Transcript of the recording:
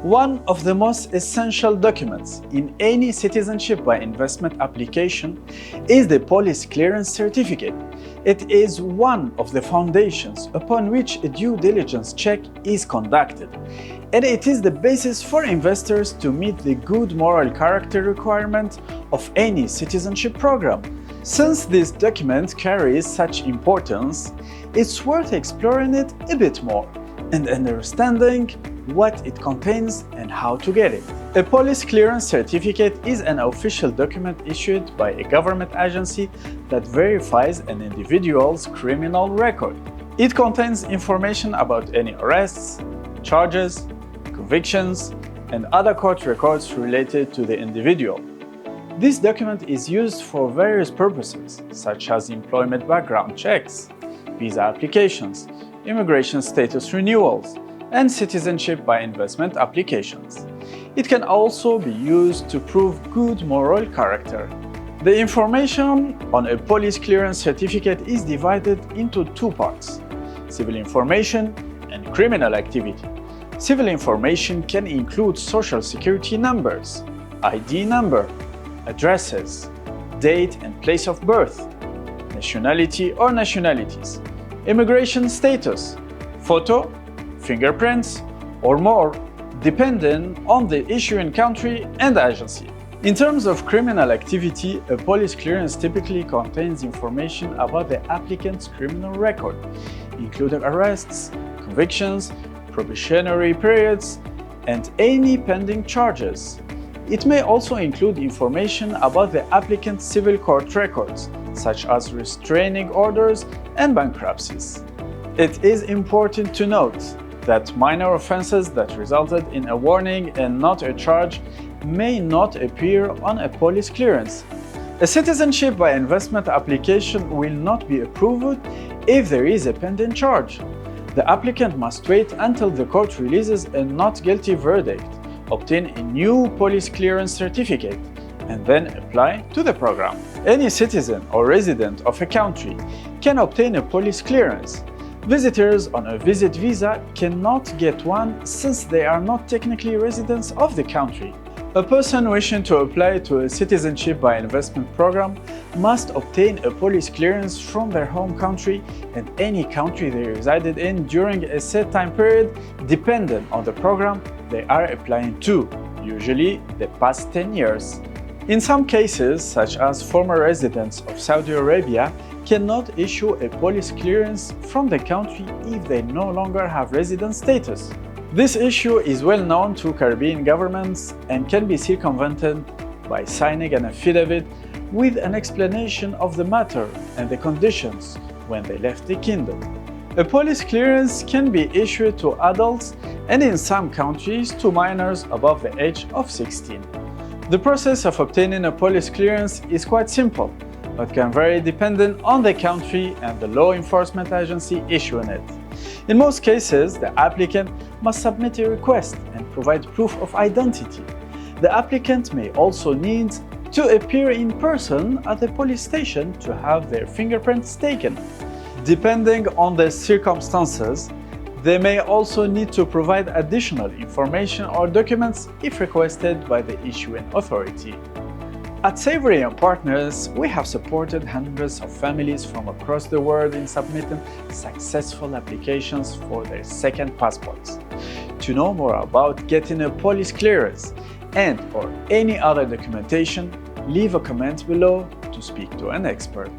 One of the most essential documents in any citizenship by investment application is the police clearance certificate. It is one of the foundations upon which a due diligence check is conducted, and it is the basis for investors to meet the good moral character requirement of any citizenship program. Since this document carries such importance, it's worth exploring it a bit more and understanding what it contains and how to get it. A police clearance certificate is an official document issued by a government agency that verifies an individual's criminal record. It contains information about any arrests, charges, convictions, and other court records related to the individual. This document is used for various purposes, such as employment background checks, visa applications, immigration status renewals, and citizenship by investment applications. It can also be used to prove good moral character. The information on a police clearance certificate is divided into two parts: civil information and criminal activity. Civil information can include social security numbers, ID number, addresses, date and place of birth, nationality or nationalities, immigration status, photo, fingerprints, or more, depending on the issuing country and agency. In terms of criminal activity, a police clearance typically contains information about the applicant's criminal record, including arrests, convictions, probationary periods, and any pending charges. It may also include information about the applicant's civil court records, such as restraining orders and bankruptcies. It is important to note that minor offenses that resulted in a warning and not a charge may not appear on a police clearance. A citizenship by investment application will not be approved if there is a pending charge. The applicant must wait until the court releases a not guilty verdict, obtain a new police clearance certificate, and then apply to the program. Any citizen or resident of a country can obtain a police clearance. Visitors on a visit visa cannot get one since they are not technically residents of the country. A person wishing to apply to a citizenship by investment program must obtain a police clearance from their home country and any country they resided in during a set time period, depending on the program they are applying to, usually the past 10 years. In some cases, such as former residents of Saudi Arabia, cannot issue a police clearance from the country if they no longer have resident status. This issue is well known to Caribbean governments and can be circumvented by signing an affidavit with an explanation of the matter and the conditions when they left the kingdom. A police clearance can be issued to adults and in some countries to minors above the age of 16. The process of obtaining a police clearance is quite simple, but can vary depending on the country and the law enforcement agency issuing it. In most cases, the applicant must submit a request and provide proof of identity. The applicant may also need to appear in person at the police station to have their fingerprints taken. Depending on the circumstances, they may also need to provide additional information or documents if requested by the issuing authority. At Savory & Partners, we have supported hundreds of families from across the world in submitting successful applications for their second passports. To know more about getting a police clearance and/or any other documentation, leave a comment below to speak to an expert.